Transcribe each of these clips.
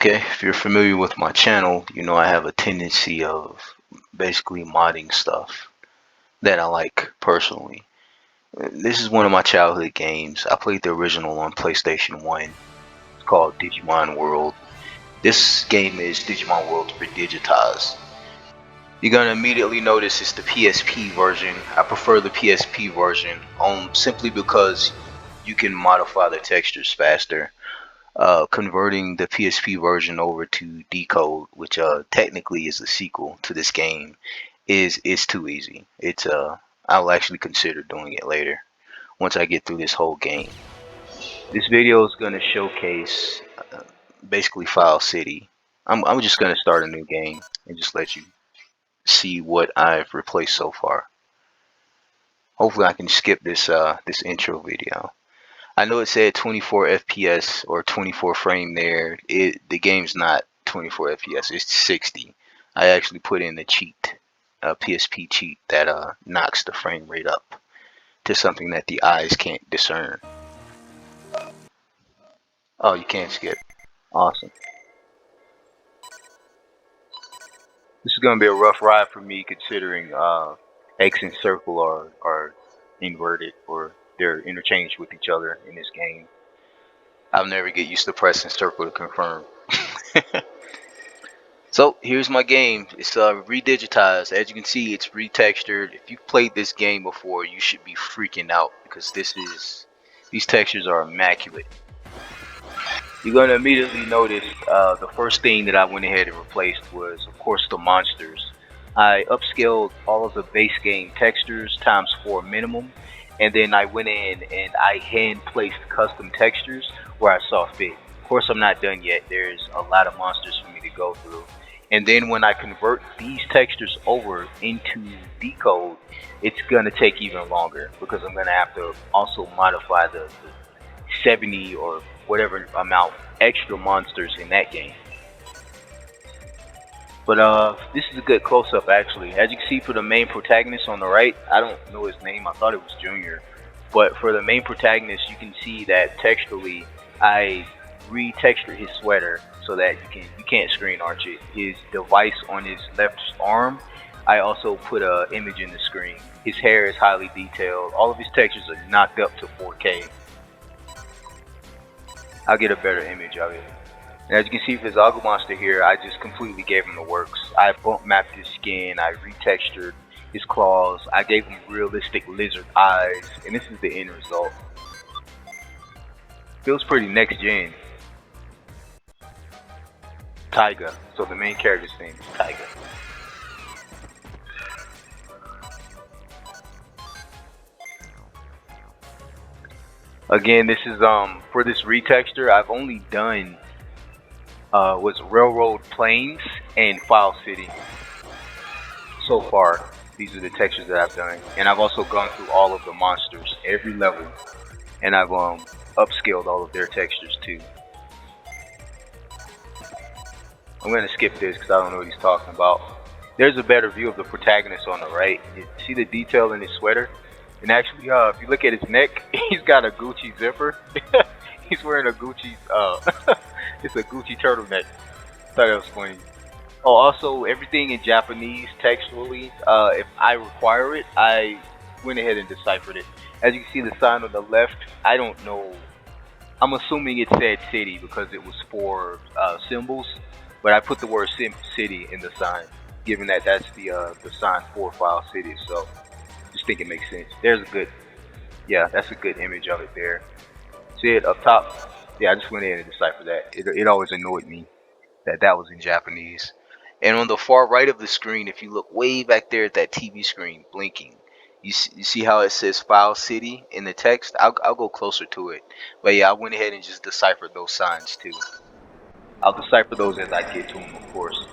Okay, if you're familiar with my channel, you know I have a tendency of basically modding stuff that I like personally. This is one of my childhood games. I played the original on PlayStation 1. It's called Digimon World. This game is Digimon World Digitize. You're gonna immediately notice it's the PSP version. I prefer the PSP version simply because you can modify the textures faster. Converting the PSP version over to Decode, which technically is a sequel to this game, is too easy. I'll actually consider doing it later once I get through this whole game. This video is going to showcase basically File City. I'm just going to start a new game and just let you see what I've replaced so far. Hopefully I can skip this this intro video. I know it said 24 FPS or 24 frame there. The game's not 24 FPS, it's 60. I actually put in the cheat, PSP cheat that knocks the frame rate up to something that the eyes can't discern. Oh, you can't skip. Awesome. This is gonna be a rough ride for me considering X and circle are inverted, or they're interchanged with each other in this game. I'll never get used to pressing circle to confirm. So here's my game. It's redigitized. As you can see, it's retextured. If you've played this game before, you should be freaking out because these textures are immaculate. You're gonna immediately notice the first thing that I went ahead and replaced was, of course, the monsters. I upscaled all of the base game textures ×4 minimum, and then I went in and I hand placed custom textures where I saw fit. Of course, I'm not done yet. There's a lot of monsters for me to go through. And then when I convert these textures over into Decode, it's going to take even longer because I'm going to have to also modify the 70 or whatever amount extra monsters in that game. But this is a good close-up actually. As you can see for the main protagonist on the right, I don't know his name, I thought it was Junior. But for the main protagonist, you can see that texturally I retextured his sweater so that you can't screen arch it. His device on his left arm, I also put an image in the screen. His hair is highly detailed. All of his textures are knocked up to 4K. I'll get a better image of it. And as you can see for his Agumon monster here, I just completely gave him the works. I bump mapped his skin, I retextured his claws, I gave him realistic lizard eyes, and this is the end result. Feels pretty next gen. Taiga. So the main character's name is Taiga. Again, this is for this retexture, I've only done was Railroad Plains and File City. So far, these are the textures that I've done, and I've also gone through all of the monsters, every level, and I've upscaled all of their textures too. I'm going to skip this because I don't know what he's talking about. There's a better view of the protagonist on the right. You see the detail in his sweater? And actually, if you look at his neck, he's got a Gucci zipper. He's wearing a Gucci, it's a Gucci turtleneck. I thought that was funny. Oh, also, everything in Japanese textually, if I require it, I went ahead and deciphered it. As you can see the sign on the left, I don't know. I'm assuming it said city because it was 4 symbols. But I put the word city in the sign, given that that's the sign for File City, so just think it makes sense. There's a good, yeah, that's a good image of it there. See it up top? Yeah, I just went in and deciphered that. It always annoyed me that was in Japanese. And on the far right of the screen, if you look way back there at that TV screen blinking, you see how it says File City in the text? I'll go closer to it. But yeah, I went ahead and just deciphered those signs too. I'll decipher those as I get to them, of course.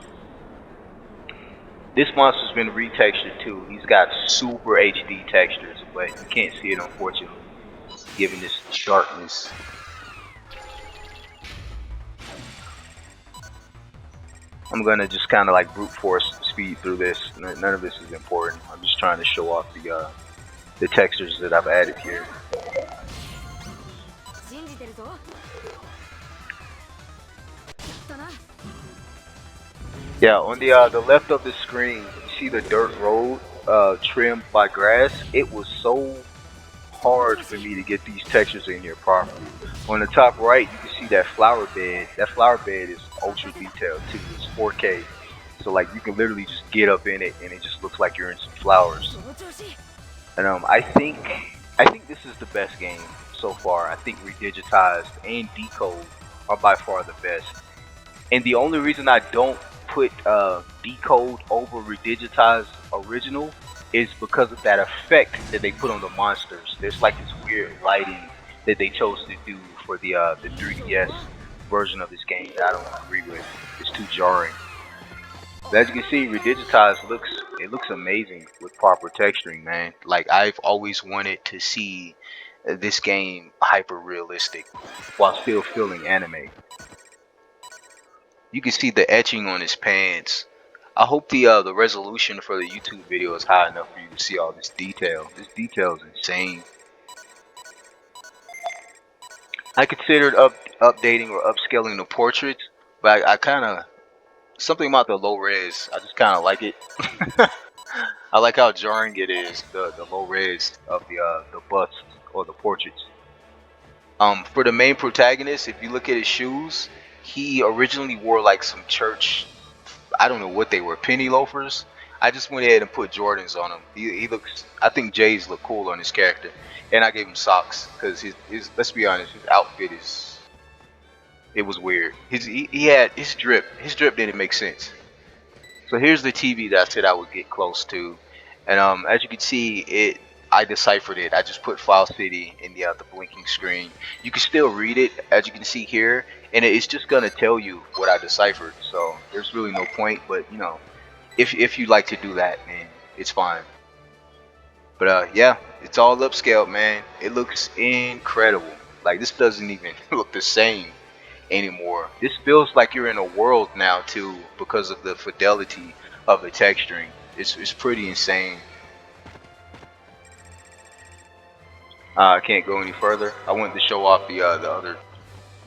This monster's been retextured too. He's got super HD textures, but you can't see it unfortunately, given this darkness. I'm gonna just kind of like brute force speed through this. None of this is important. I'm just trying to show off the textures that I've added here. Yeah, on the left of the screen, you see the dirt road trimmed by grass. It was so hard for me to get these textures in here properly. On the top right, you can see that flower bed. That flower bed is ultra detailed too. It's 4K, so like you can literally just get up in it, and it just looks like you're in some flowers. And I think this is the best game so far. I think Redigitized and Decode are by far the best. And the only reason I don't put Decode over Redigitized original is because of that effect that they put on the monsters. There's like this weird lighting that they chose to do for the 3DS version of this game that I don't agree with. It's too jarring. But as you can see, Redigitized looks amazing with proper texturing, man. Like I've always wanted to see this game hyper realistic while still feeling anime. You can see the etching on his pants. I hope the resolution for the YouTube video is high enough for you to see all this detail. This detail is insane. I considered updating or upscaling the portraits, but I kind of something about the low res. I just kind of like it. I like how jarring it is, the low res of the busts or the portraits. For the main protagonist, if you look at his shoes, he originally wore like some church, I don't know what they were, penny loafers. I just went ahead and put Jordans on him. He looks, I think Jay's look cool on his character, and I gave him socks because his let's be honest, his outfit is, it was weird. He had his drip didn't make sense. So here's the TV that I said I would get close to, and as you can see, I deciphered it. I just put File City in the blinking screen. You can still read it, as you can see here, and it's just gonna tell you what I deciphered. So there's really no point, but you know, if you like to do that, then it's fine. But yeah, it's all upscaled, man. It looks incredible. Like this doesn't even look the same anymore. This feels like you're in a world now too because of the fidelity of the texturing. It's pretty insane. I can't go any further. I wanted to show off the other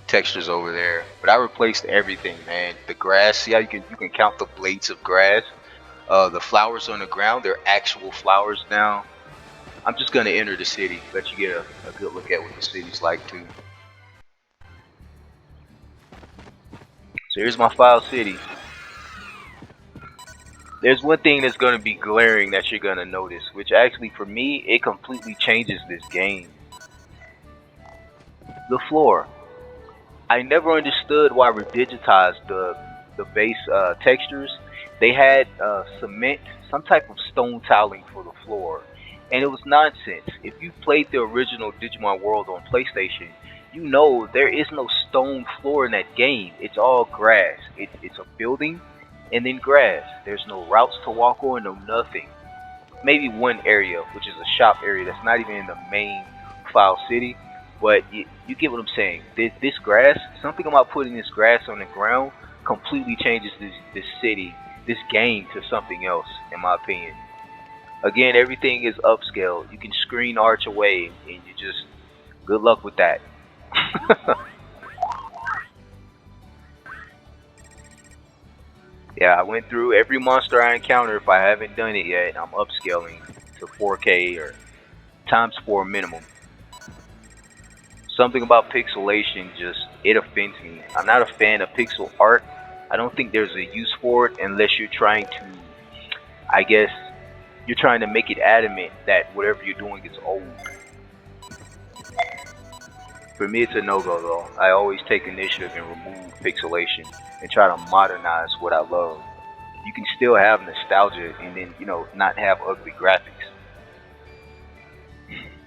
textures over there, but I replaced everything, man. The grass, see how you can count the blades of grass. The flowers on the ground, they're actual flowers now. I'm just gonna enter the city, let you get a good look at what the city's like too. So here's my file city. There's one thing that's going to be glaring that you're going to notice, which actually for me, it completely changes this game. The floor. I never understood why Redigitized the base textures. They had cement, some type of stone tiling for the floor, and it was nonsense. If you played the original Digimon World on PlayStation, you know there is no stone floor in that game. It's all grass. It's a building and then grass. There's no routes to walk on, no nothing. Maybe one area, which is a shop area that's not even in the main file city. But you get what I'm saying. This grass, something about putting this grass on the ground completely changes this city, this game to something else, in my opinion. Again, everything is upscaled. You can screen arch away, and you just, good luck with that. Yeah, I went through every monster I encounter. If I haven't done it yet, I'm upscaling to 4K or times 4 minimum. Something about pixelation just, it offends me. I'm not a fan of pixel art. I don't think there's a use for it unless you're trying to, I guess, you're trying to make it adamant that whatever you're doing is old. For me, it's a no-go though. I always take initiative and remove pixelation and try to modernize what I love. You can still have nostalgia and then, you know, not have ugly graphics.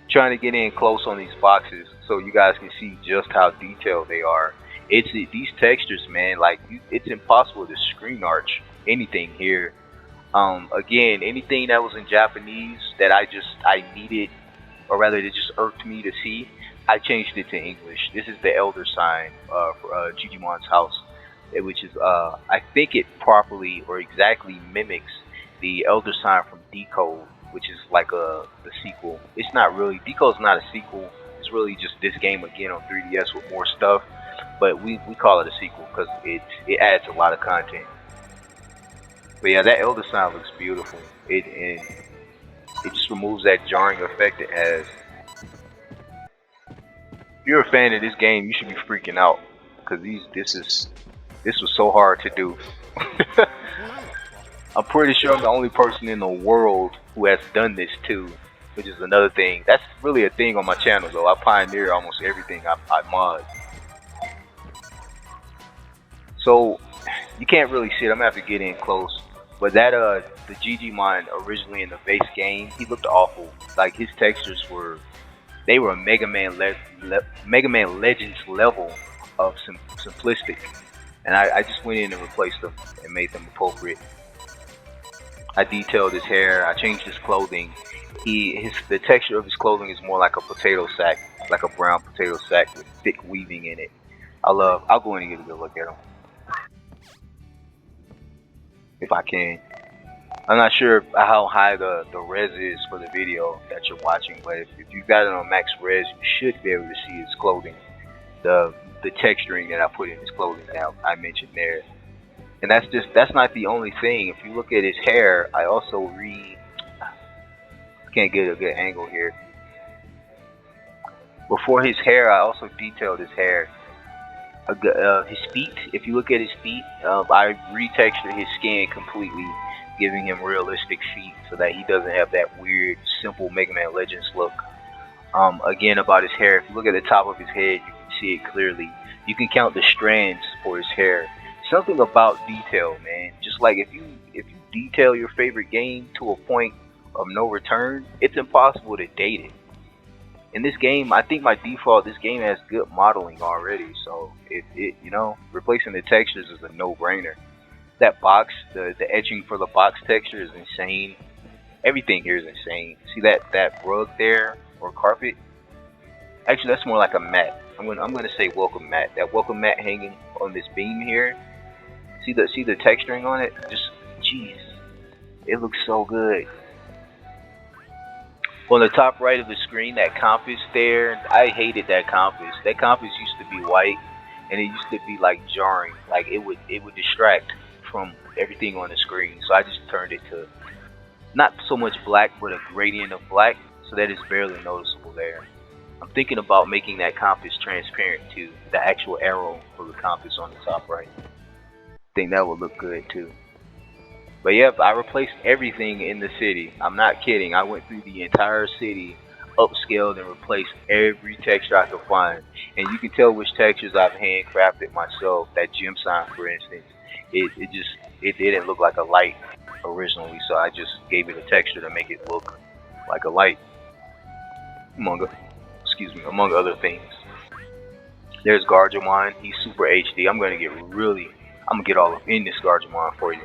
Trying to get in close on these boxes so you guys can see just how detailed they are. It's these textures, man. Like it's impossible to screen arch anything here. Again, anything that was in Japanese that I needed, or rather, it just irked me to see, I changed it to English. This is the elder sign for Jijimon's house, which is I think it properly or exactly mimics the elder sign from Decode, which is like the sequel. It's not really, Decode's not a sequel. It's really just this game again on 3DS with more stuff. but we call it a sequel because it adds a lot of content. But yeah, that Elder sign looks beautiful. It just removes that jarring effect it has. If you're a fan of this game, you should be freaking out because this was so hard to do. I'm pretty sure I'm the only person in the world who has done this too, which is another thing. That's really a thing on my channel though. I pioneer almost everything I mod. So you can't really see it. I'm gonna have to get in close. But that the Digimon originally in the base game, he looked awful. Like his textures were, they were a Mega Man Legends level of simplistic, and I just went in and replaced them and made them appropriate. I detailed his hair. I changed his clothing. The texture of his clothing is more like a potato sack, like a brown potato sack with thick weaving in it. I'll go in and get a good look at him if I can. I'm not sure how high the res is for the video that you're watching, but if you've got it on max res, you should be able to see his clothing, the texturing that I put in his clothing that I mentioned there. And that's not the only thing. If you look at his hair, I also can't get a good angle here. Before his hair, I also detailed his hair. His feet, if you look at his feet, I retextured his skin completely, giving him realistic feet so that he doesn't have that weird, simple Mega Man Legends look. Again, about his hair, if you look at the top of his head, you can see it clearly. You can count the strands for his hair. Something about detail, man. Just like if you detail your favorite game to a point of no return, it's impossible to date it. In this game, I think by default, this game has good modeling already, so replacing the textures is a no-brainer. That box, the etching for the box texture is insane. Everything here is insane. See that rug there, or carpet? Actually, that's more like a mat. I'm gonna say welcome mat. That welcome mat hanging on this beam here. See the texturing on it? Just, jeez, it looks so good. On the top right of the screen, that compass there, I hated that compass. That compass used to be white, and it used to be like jarring. Like it would distract from everything on the screen. So I just turned it to not so much black, but a gradient of black, so that it's barely noticeable there. I'm thinking about making that compass transparent to the actual arrow for the compass on the top right. I think that would look good too. But yep, I replaced everything in the city. I'm not kidding. I went through the entire city, upscaled and replaced every texture I could find. And you can tell which textures I've handcrafted myself. That gem sign, for instance, it didn't look like a light originally, so I just gave it a texture to make it look like a light. Among other things. There's Garjamon. He's super HD. I'm gonna get all up in this Garjamon for you.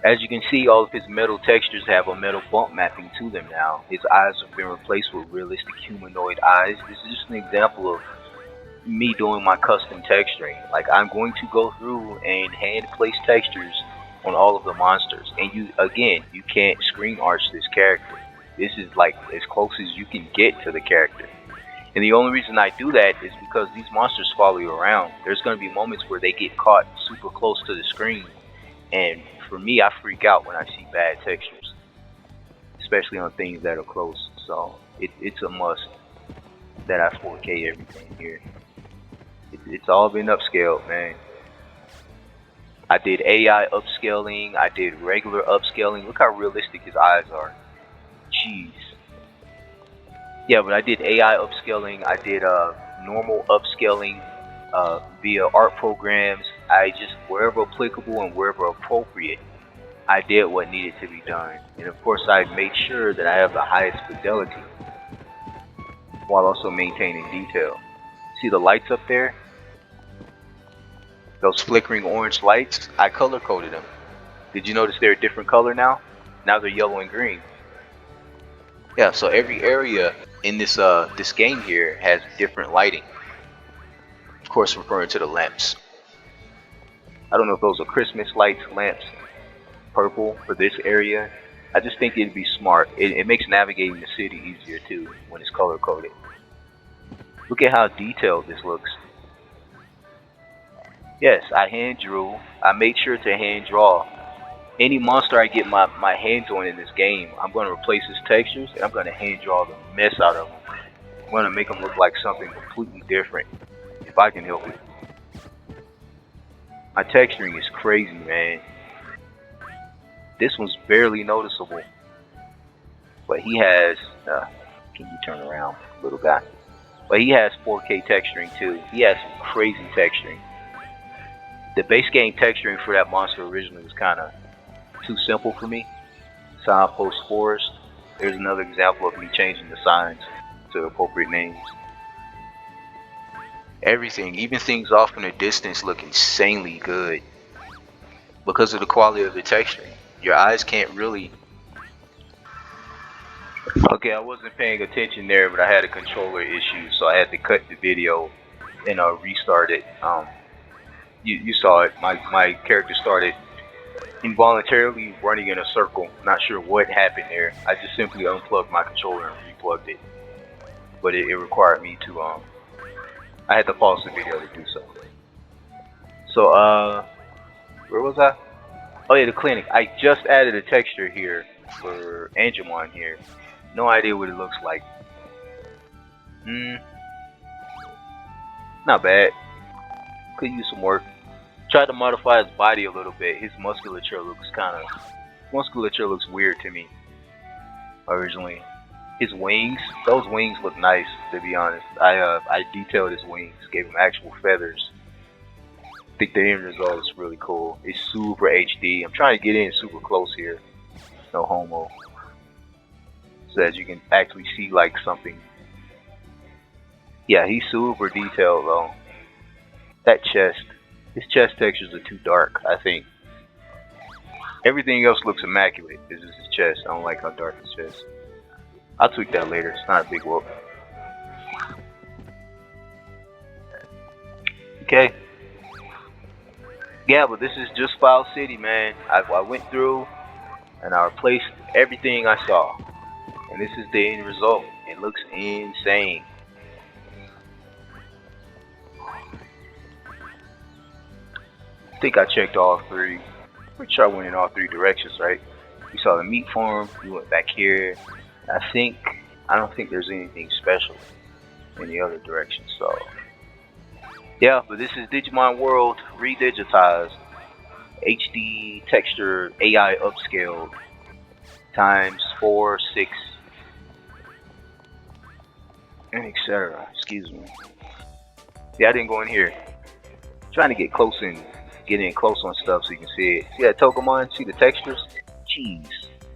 As you can see, all of his metal textures have a metal bump mapping to them now. His eyes have been replaced with realistic humanoid eyes. This is just an example of me doing my custom texturing. Like, I'm going to go through and hand place textures on all of the monsters. And you can't screen arch this character. This is like as close as you can get to the character. And the only reason I do that is because these monsters follow you around. There's going to be moments where they get caught super close to the screen, and for me, I freak out when I see bad textures, especially on things that are close. So it's a must that I 4K everything here. It's all been upscaled, man. I did AI upscaling, I did regular upscaling. Look how realistic his eyes are. Jeez. Yeah, but I did AI upscaling, I did normal upscaling via art programs. I just, wherever applicable and wherever appropriate, I did what needed to be done. And of course, I made sure that I have the highest fidelity while also maintaining detail. See the lights up there? Those flickering orange lights, I color coded them. Did you notice they're a different color now? Now they're yellow and green. Yeah, so every area in this game here has different lighting. Of course, referring to the lamps. I don't know if those are Christmas lights, lamps, purple for this area. I just think it'd be smart. It makes navigating the city easier too when it's color coded. Look at how detailed this looks. Yes, I hand drew. I made sure to hand draw. Any monster I get my hands on in this game, I'm going to replace his textures and I'm going to hand draw the mess out of them. I'm going to make them look like something completely different if I can help it. My texturing is crazy, man. This one's barely noticeable. But he has, can you turn around, little guy? But he has 4K texturing too. He has some crazy texturing. The base game texturing for that monster originally was kind of too simple for me. Signpost Forest. There's another example of me changing the signs to appropriate names. Everything, even things off in the distance, look insanely good because of the quality of the texturing. Your eyes can't really. Okay, I wasn't paying attention there, but I had a controller issue, so I had to cut the video and restart it. You saw it. My character started involuntarily running in a circle. Not sure what happened there. I just simply unplugged my controller and replugged it. But it required me to I had to pause the video to do so. So where was I? Oh yeah, the clinic. I just added a texture here for Angelman here. No idea what it looks like. Not bad. Could use some work. Tried to modify his body a little bit. His musculature looks weird to me originally. His wings, those wings look nice, to be honest. I detailed his wings, gave him actual feathers. I think the end result is really cool. It's super HD. I'm trying to get in super close here. No homo. So that you can actually see like something. Yeah, he's super detailed though. That chest. His chest textures are too dark, I think. Everything else looks immaculate. This is his chest. I don't like how dark his chest. I'll tweak that later. It's not a big whoop. Okay. Yeah, but this is just File City, man. I went through and I replaced everything I saw. And this is the end result. It looks insane. I think I checked all three. Pretty sure I went in all three directions, right? We saw the meat farm. We went back here. I don't think there's anything special in the other direction. So, yeah, but this is Digimon World Redigitized, HD texture, AI upscaled, times 4, 6, and etc. Excuse me. Yeah, I didn't go in here. I'm trying to get close and get in close on stuff so you can see it. See that Togemon? See the textures? Jeez,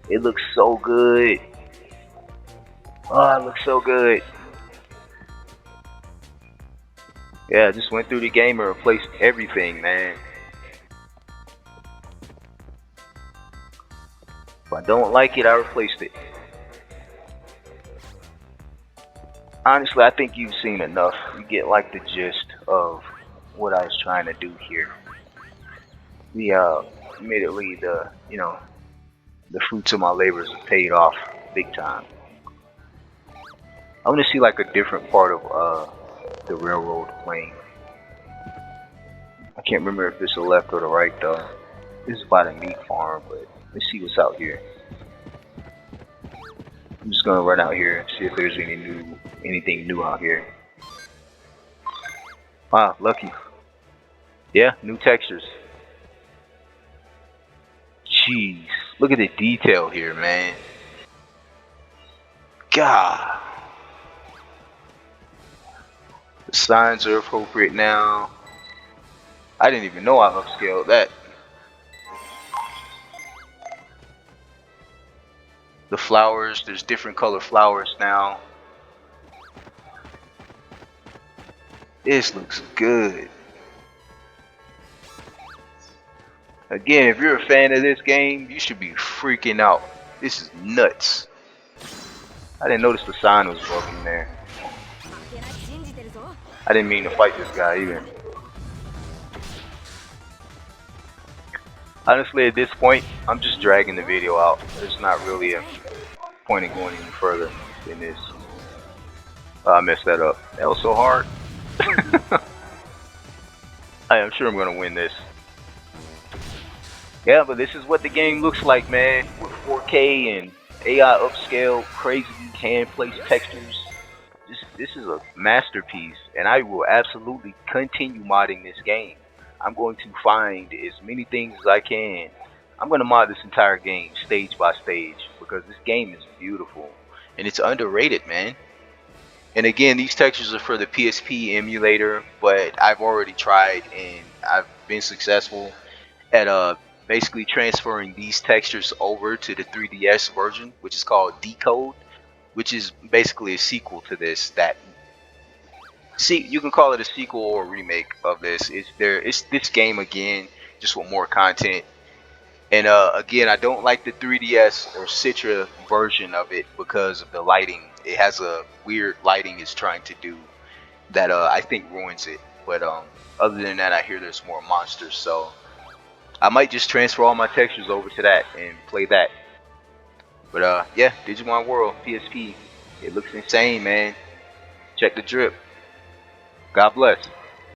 it looks so good. Oh, it looks so good. Yeah, I just went through the game and replaced everything, man. If I don't like it, I replaced it. Honestly, I think you've seen enough. You get like the gist of what I was trying to do here. Admittedly, the fruits of my labors have paid off big time. I want to see like a different part of the railroad plane. I can't remember if it's the left or the right though. This is by the meat farm, but let's see what's out here. I'm just gonna run out here and see if there's anything new out here. Wow, lucky. Yeah, new textures. Jeez, look at the detail here, man. God. The signs are appropriate now. I didn't even know I upscaled that. The flowers, there's different color flowers now. This looks good. Again, if you're a fan of this game, you should be freaking out. This is nuts. I didn't notice the sign was broken there. I didn't mean to fight this guy either. Honestly, at this point, I'm just dragging the video out. There's not really a point in going any further than this. I messed that up. That was so hard. I am sure I'm gonna win this. Yeah, but this is what the game looks like, man. With 4K and AI upscale, crazy hand placed textures. This is a masterpiece, and I will absolutely continue modding this game. I'm going to find as many things as I can. I'm going to mod this entire game stage by stage because this game is beautiful and it's underrated, man. And again, these textures are for the PSP emulator, but I've already tried and I've been successful at basically transferring these textures over to the 3DS version, which is called Decode, which is basically a sequel to this. That see, you can call it a sequel or a remake of this. It's this game again, just with more content. And again, I don't like the 3DS or Citra version of it because of the lighting. It has a weird lighting it's trying to do that I think ruins it. But other than that, I hear there's more monsters, so I might just transfer all my textures over to that and play that. But yeah, Digimon World PSP. It looks insane, man. Check the drip. God bless.